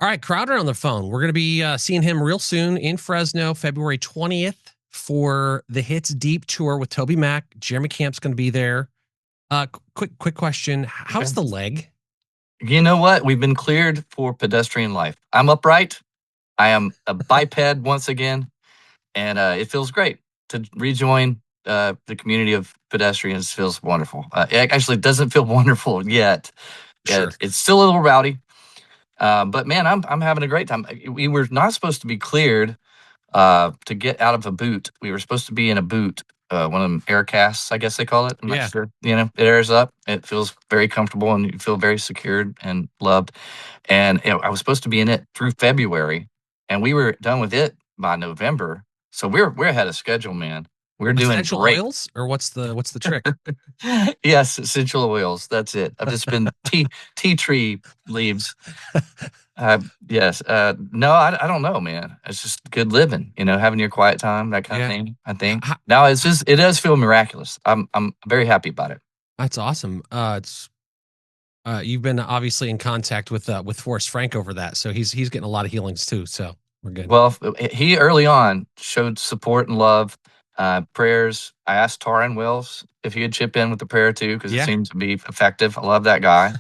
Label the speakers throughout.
Speaker 1: All right, Crowder on the phone. We're going to be seeing him real soon in Fresno, February 20th for the Hits Deep Tour with TobyMac. Jeremy Camp's going to be there. Quick question.
Speaker 2: Okay.
Speaker 1: How's the leg?
Speaker 2: You know what? We've been cleared for pedestrian life. I'm upright. I am a biped once again, and it feels great to rejoin the community of pedestrians. Feels wonderful. It actually doesn't feel wonderful yet.
Speaker 1: Sure.
Speaker 2: It's still a little rowdy, but man, I'm having a great time. We were not supposed to be cleared to get out of a boot. We were supposed to be in a boot, one of them air casts, I guess they call it. I'm not
Speaker 1: Yeah.
Speaker 2: sure. It airs up. It feels very comfortable, and you feel very secured and loved. And I was supposed to be in it through February, and we were done with it by November. So we're ahead of schedule, man. We're doing
Speaker 1: Essential
Speaker 2: great.
Speaker 1: oils, or what's the trick?
Speaker 2: Yes, essential oils. That's it. I've just been tea tree leaves. Yes. No, I don't know, man. It's just good living, having your quiet time, that kind of
Speaker 1: Yeah.
Speaker 2: thing, I think.
Speaker 1: H-
Speaker 2: Now it does feel miraculous. I'm very happy about it.
Speaker 1: That's awesome. It's you've been obviously in contact with Forrest Frank over that, so he's getting a lot of healings too. So we're good.
Speaker 2: Well, he early on showed support and love, prayers. I asked Taran Wells if he would chip in with the prayer too, because it
Speaker 1: Yeah.
Speaker 2: seemed to be effective. I love that guy.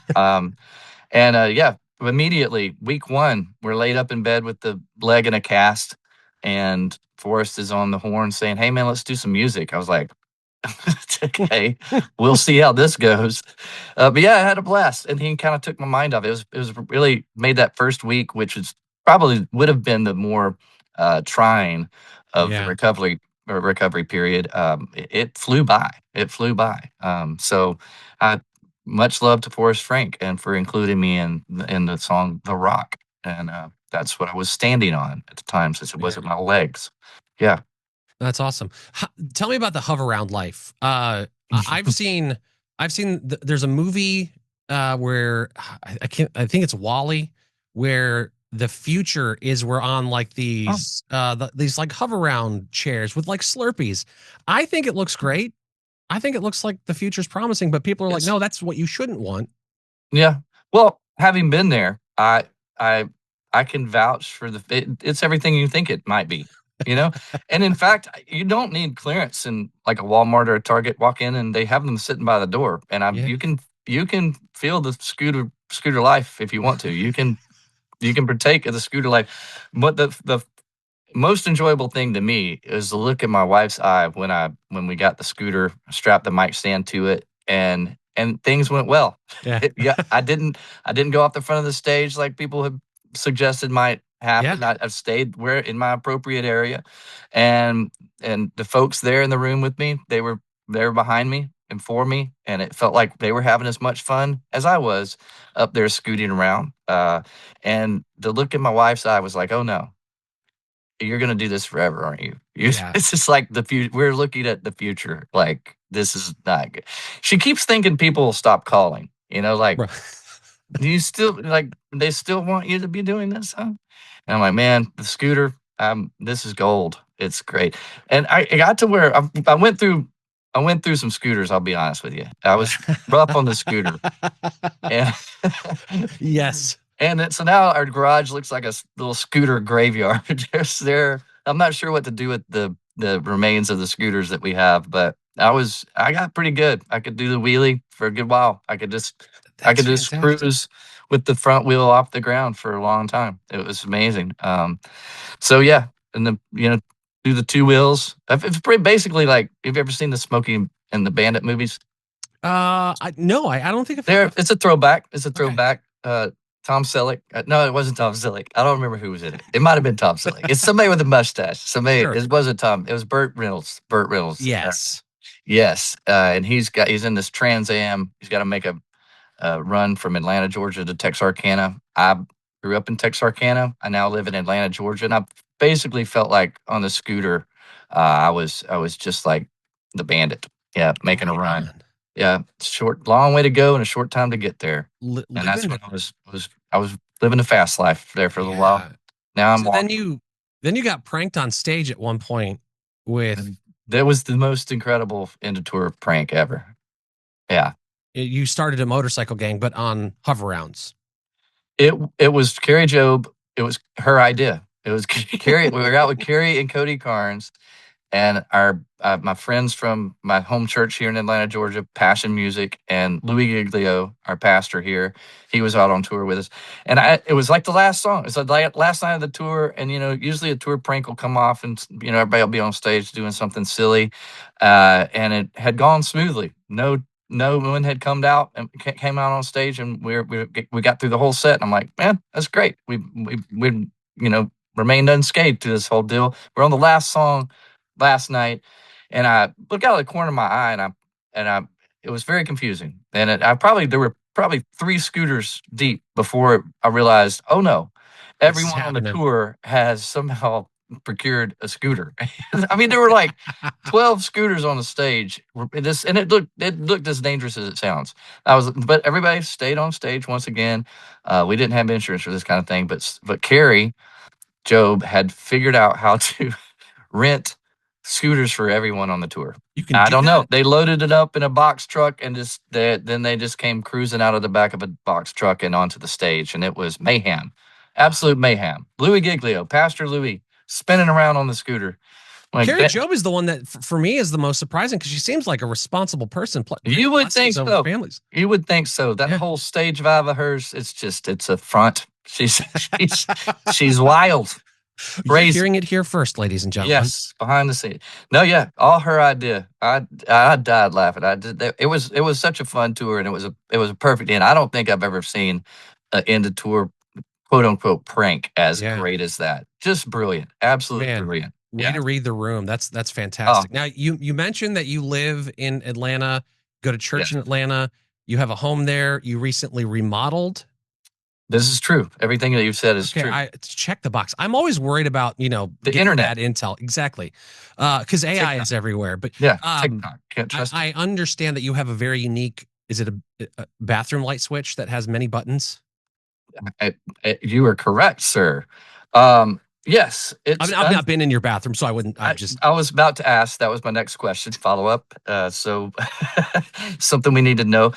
Speaker 2: And yeah, immediately week one, we're laid up in bed with the leg in a cast, and Forrest is on the horn saying, "Hey man, let's do some music." I was like, "Okay, we'll see how this goes." But yeah, I had a blast, and he kind of took my mind off it. It was really made that first week, which is probably would have been the more trying of the
Speaker 1: Yeah.
Speaker 2: recovery period. It flew by. It flew by. So. I much love to Forrest Frank and for including me in the song "The Rock," and that's what I was standing on at the time, since it
Speaker 1: Yeah.
Speaker 2: wasn't my legs. Yeah.
Speaker 1: That's awesome. Tell me about the hover around life. I've seen there's a movie where I can't I think it's Wally, where the future is we're on like
Speaker 2: Oh,
Speaker 1: these like hover around chairs with like Slurpees. I think it looks great. I think it looks like the future's promising, but people are like,
Speaker 2: it's
Speaker 1: no, that's what you shouldn't want.
Speaker 2: yeah. Well, having been there, I I can vouch for it's everything you think it might be. You know, and in fact, you don't need clearance in like a Walmart or a Target. Walk in and they have them sitting by the door, and
Speaker 1: Yeah.
Speaker 2: you can feel the scooter life if you want to. You can partake of the scooter life. But the most enjoyable thing to me is to look at my wife's eye when we got the scooter, strapped the mic stand to it, and things went well.
Speaker 1: Yeah.
Speaker 2: Yeah, I didn't go off the front of the stage like people have suggested might
Speaker 1: Yeah.
Speaker 2: happen. I've stayed where in my appropriate area, and and the folks there in the room with me, they were behind me and for me, and it felt like they were having as much fun as I was up there scooting around. And the look in my wife's eye was like, "Oh no, you're gonna do this forever, aren't you?"
Speaker 1: Yeah.
Speaker 2: It's just like the future. We're looking at the future. Like this is not good. She keeps thinking people will stop calling. Like,
Speaker 1: Bro.
Speaker 2: do you still like? They still want you to be doing this, huh? And I'm like, man, the scooter. This is gold. It's great. And I got to where I went through. I went through some scooters. I'll be honest with you. I was rough on the scooter, and
Speaker 1: Yes.
Speaker 2: so now our garage looks like a little scooter graveyard. I'm not sure what to do with the remains of the scooters that we have, but I got pretty good. I could do the wheelie for a good while. I
Speaker 1: That's
Speaker 2: could just
Speaker 1: fantastic.
Speaker 2: cruise with the front wheel off the ground for a long time. It was amazing. So yeah, and do the two wheels. It's pretty basically like, have you ever seen the Smokey and the Bandit movies?
Speaker 1: No, I don't think
Speaker 2: There, it's a throwback. It's a
Speaker 1: okay.
Speaker 2: throwback. Tom Selleck. No, it wasn't Tom Selleck. I don't remember who was in it. It might have been Tom Selleck. It's somebody with a mustache. Somebody.
Speaker 1: Sure.
Speaker 2: It wasn't Tom. It was Burt Reynolds. Burt Reynolds.
Speaker 1: Yes.
Speaker 2: Yes, and he's in this Trans Am. He's got to make a run from Atlanta, Georgia to Texarkana. I grew up in Texarkana. I now live in Atlanta, Georgia, and I basically felt like on the scooter, I was just like the bandit. Yeah, making a
Speaker 1: Right
Speaker 2: run.
Speaker 1: on.
Speaker 2: Yeah, long way to go and a short time to get there. And that's
Speaker 1: Living
Speaker 2: when
Speaker 1: it.
Speaker 2: I was living the fast life there for a little while.
Speaker 1: Yeah.
Speaker 2: Now I'm
Speaker 1: So then
Speaker 2: walking.
Speaker 1: you got pranked on stage at one point with
Speaker 2: And that was the most incredible end of tour prank ever. Yeah.
Speaker 1: you started a motorcycle gang, but on hover rounds.
Speaker 2: It was Kari Jobe. It was her idea. It was Kari. We were out with Kari and Cody Carnes, and our my friends from my home church here in Atlanta, Georgia, Passion Music, and Louis Giglio, our pastor here. He was out on tour with us, and it was like the last song. It's like last night of the tour, and usually a tour prank will come off, and everybody will be on stage doing something silly, and it had gone smoothly. No one had come out and came out on stage, and we got through the whole set. And I'm like, man, that's great. We remained unscathed through this whole deal. We're on the last song last night, and I look out of the corner of my eye, and I it was very confusing. And there were probably 3 scooters deep before I realized, oh no,
Speaker 1: This is
Speaker 2: everyone on the
Speaker 1: happening.
Speaker 2: tour has somehow procured a scooter. I mean, there were like 12 scooters on the stage. And it looked as dangerous as it sounds. But everybody stayed on stage once again. We didn't have insurance for this kind of thing, but Kari Jobe had figured out how to rent scooters for everyone on the tour.
Speaker 1: You can
Speaker 2: I
Speaker 1: do
Speaker 2: don't know.
Speaker 1: that.
Speaker 2: They loaded it up in a box truck and then they just came cruising out of the back of a box truck and onto the stage, and it was mayhem, absolute mayhem. Louis Giglio, Pastor Louis, spinning around on the scooter. Like
Speaker 1: Kari Jobe is the one that, for me, is the most surprising because she seems like a responsible person. Great
Speaker 2: you would think
Speaker 1: blessings over
Speaker 2: so.
Speaker 1: families.
Speaker 2: You would think so. That
Speaker 1: Yeah.
Speaker 2: whole stage vibe of hers, it's a front. She's wild,
Speaker 1: You're
Speaker 2: crazy.
Speaker 1: hearing it here first, ladies and gentlemen.
Speaker 2: Yes, behind the scene. No, yeah, all her idea. I died laughing. It was such a fun tour, and it was a perfect end. I don't think I've ever seen an end of tour quote unquote prank as
Speaker 1: Yeah,
Speaker 2: great as that. Just brilliant, absolutely
Speaker 1: man.
Speaker 2: brilliant.
Speaker 1: Way
Speaker 2: Yeah.
Speaker 1: to read the room. That's
Speaker 2: Oh,
Speaker 1: fantastic. Now you mentioned that you live in Atlanta, go to church
Speaker 2: yes.
Speaker 1: in Atlanta. You have a home there. You recently remodeled.
Speaker 2: This is true. Everything that you've said is
Speaker 1: Okay,
Speaker 2: true.
Speaker 1: I check the box. I'm always worried about,
Speaker 2: The
Speaker 1: getting
Speaker 2: internet,
Speaker 1: bad intel. Exactly. Because AI
Speaker 2: TikTok.
Speaker 1: is everywhere. But
Speaker 2: Yeah,
Speaker 1: um
Speaker 2: TikTok. Can't
Speaker 1: I,
Speaker 2: trust it.
Speaker 1: I understand that you have a very unique, is it a bathroom light switch that has many buttons?
Speaker 2: You are correct, sir. Yes,
Speaker 1: I
Speaker 2: it's
Speaker 1: mean, I've not been in your bathroom, so I wouldn't, I
Speaker 2: I,
Speaker 1: just,
Speaker 2: I was about to ask. That was my next question, follow up. So something we need to know.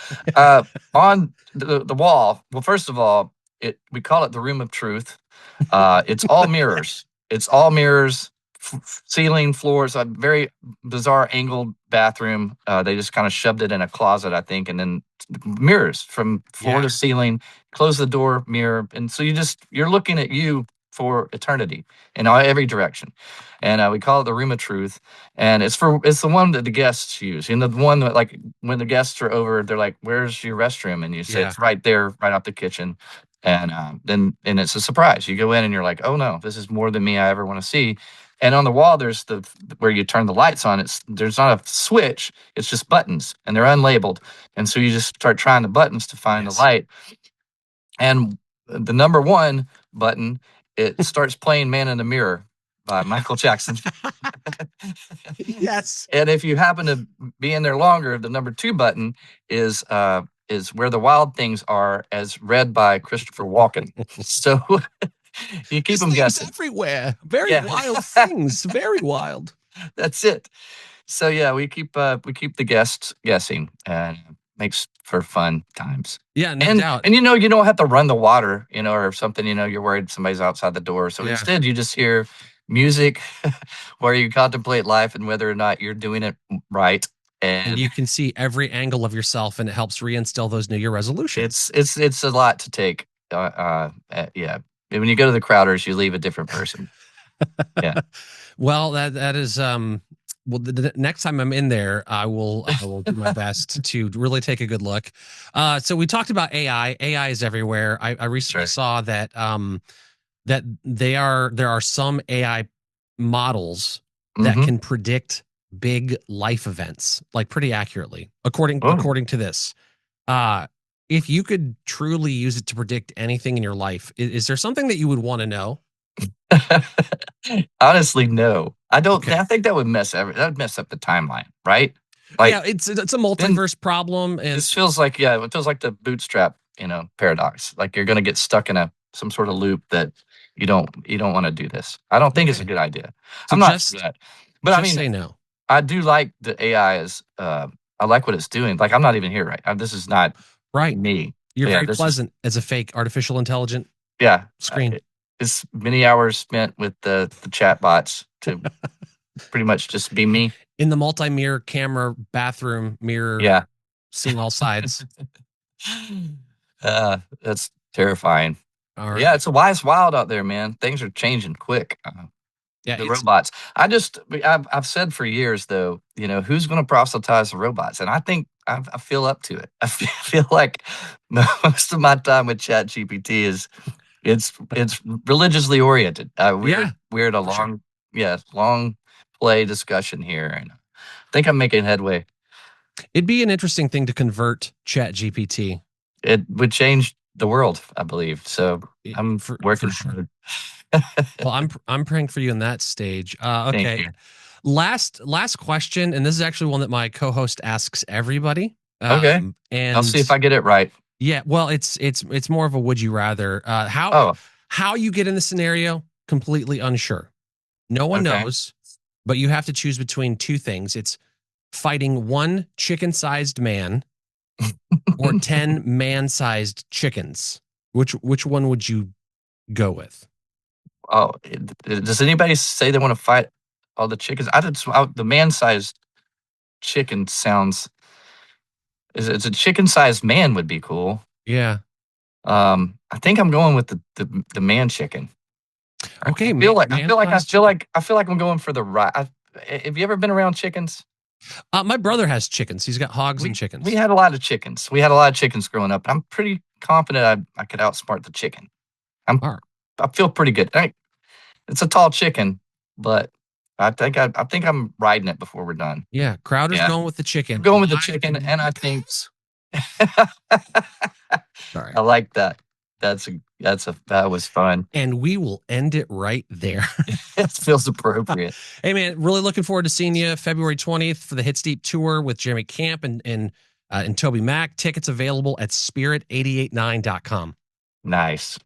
Speaker 2: On the wall. Well, first of all, we call it the room of truth. It's all mirrors. It's all mirrors, ceiling, floors. A very bizarre angled bathroom. They just kind of shoved it in a closet, I think, and then mirrors from floor to
Speaker 1: yeah,
Speaker 2: ceiling. Close the door, mirror, and so you're looking at you for eternity in every direction. And we call it the room of truth. And it's the one that the guests use. And the one that, like, when the guests are over, they're like, "Where's your restroom?" And you say
Speaker 1: yeah,
Speaker 2: it's right there, right out the kitchen. And then it's a surprise. You go in and you're like, "Oh no, this is more than me I ever want to see." And on the wall, there's the where you turn the lights on. There's not a switch. It's just buttons, and they're unlabeled. And so you just start trying the buttons to find the
Speaker 1: yes.
Speaker 2: light. And the number one button, it starts playing "Man in the Mirror" by Michael Jackson.
Speaker 1: Yes.
Speaker 2: And if you happen to be in there longer, the number two button is "Where the Wild Things Are," as read by Christopher Walken. So you keep
Speaker 1: There's
Speaker 2: them
Speaker 1: things
Speaker 2: guessing.
Speaker 1: everywhere. Very
Speaker 2: Yeah,
Speaker 1: wild things. Very wild.
Speaker 2: that's it. So yeah, we keep the guests guessing, and makes for fun times.
Speaker 1: Yeah, no
Speaker 2: And
Speaker 1: doubt.
Speaker 2: and you don't have to run the water, or something. You're worried somebody's outside the door. So
Speaker 1: Yeah.
Speaker 2: instead, you just hear music where you contemplate life and whether or not you're doing it right.
Speaker 1: And
Speaker 2: And
Speaker 1: you can see every angle of yourself, and it helps reinstill those New Year resolutions.
Speaker 2: it's a lot to take. Yeah. When you go to the Crowders, you leave a different person. Yeah.
Speaker 1: Well, that is well, the next time I'm in there, I will do my best to really take a good look. So we talked about AI. AI is everywhere. I recently
Speaker 2: Sure.
Speaker 1: saw that there are some AI models that
Speaker 2: Mm-hmm.
Speaker 1: can predict big life events like pretty accurately, according
Speaker 2: Oh.
Speaker 1: according to this. Uh if you could truly use it to predict anything in your life, is there something that you would want to know?
Speaker 2: Honestly, no. I don't.
Speaker 1: Okay.
Speaker 2: I think that would mess up the timeline, right? Like
Speaker 1: Yeah, it's a
Speaker 2: then
Speaker 1: multiverse problem, and
Speaker 2: this feels like, yeah, it feels like the bootstrap, paradox. Like you're gonna get stuck in some sort of loop that you don't want to do this. I don't think it's a
Speaker 1: okay.
Speaker 2: good idea.
Speaker 1: So
Speaker 2: I'm not for
Speaker 1: just
Speaker 2: that. But I
Speaker 1: just
Speaker 2: mean,
Speaker 1: say no.
Speaker 2: I do like the AI I like what it's doing. Like I'm not even here, right? This is not
Speaker 1: Right.
Speaker 2: me.
Speaker 1: You're
Speaker 2: yeah,
Speaker 1: very pleasant as a fake artificial intelligent
Speaker 2: yeah.
Speaker 1: screen.
Speaker 2: It's many hours spent with the chat bots to pretty much just be me.
Speaker 1: In the multi-mirror camera bathroom mirror,
Speaker 2: Yeah.
Speaker 1: seeing all sides.
Speaker 2: That's terrifying.
Speaker 1: All right.
Speaker 2: Yeah, it's a wild out there, man. Things are changing quick.
Speaker 1: Yeah,
Speaker 2: The robots. I've said for years though, who's going to proselytize the robots? And I think I feel up to it. I feel like most of my time with Chat GPT is it's religiously oriented. We're at a long, long play discussion here, and I think I'm making headway.
Speaker 1: It'd be an interesting thing to convert Chat GPT.
Speaker 2: It would change the world, I believe. So I'm working
Speaker 1: for sure. Well, I'm praying for you in that stage. Okay.
Speaker 2: Thank you.
Speaker 1: Last question, and this is actually one that my co-host asks everybody.
Speaker 2: Okay.
Speaker 1: And
Speaker 2: I'll see if I get it right.
Speaker 1: Yeah, well, it's more of a would you rather. How you get in the scenario, completely unsure. No one knows, but you have to choose between two things. It's fighting one chicken-sized man or 10 man-sized chickens. Which one would you go with?
Speaker 2: Oh, does anybody say they want to fight all the chickens? The man-sized chicken sounds. It's a chicken-sized man would be cool.
Speaker 1: Yeah.
Speaker 2: I think I'm going with the man chicken.
Speaker 1: Okay.
Speaker 2: I feel like I'm going for the right. Have you ever been around chickens?
Speaker 1: My brother has chickens. He's got hogs and chickens.
Speaker 2: We had a lot of chickens. We had a lot of chickens growing up. I'm pretty confident I could outsmart the chicken. I feel pretty good. It's a tall chicken, but I think I'm riding it before we're done.
Speaker 1: Yeah, Crowder's going with the chicken.
Speaker 2: I'm going with the chicken, and I think.
Speaker 1: Sorry,
Speaker 2: I like that. That was fun.
Speaker 1: And we will end it right there.
Speaker 2: It feels appropriate.
Speaker 1: Hey man, really looking forward to seeing you February 20th for the Hits Deep tour with Jeremy Camp and TobyMac. Tickets available at spirit889.com.
Speaker 2: Nice.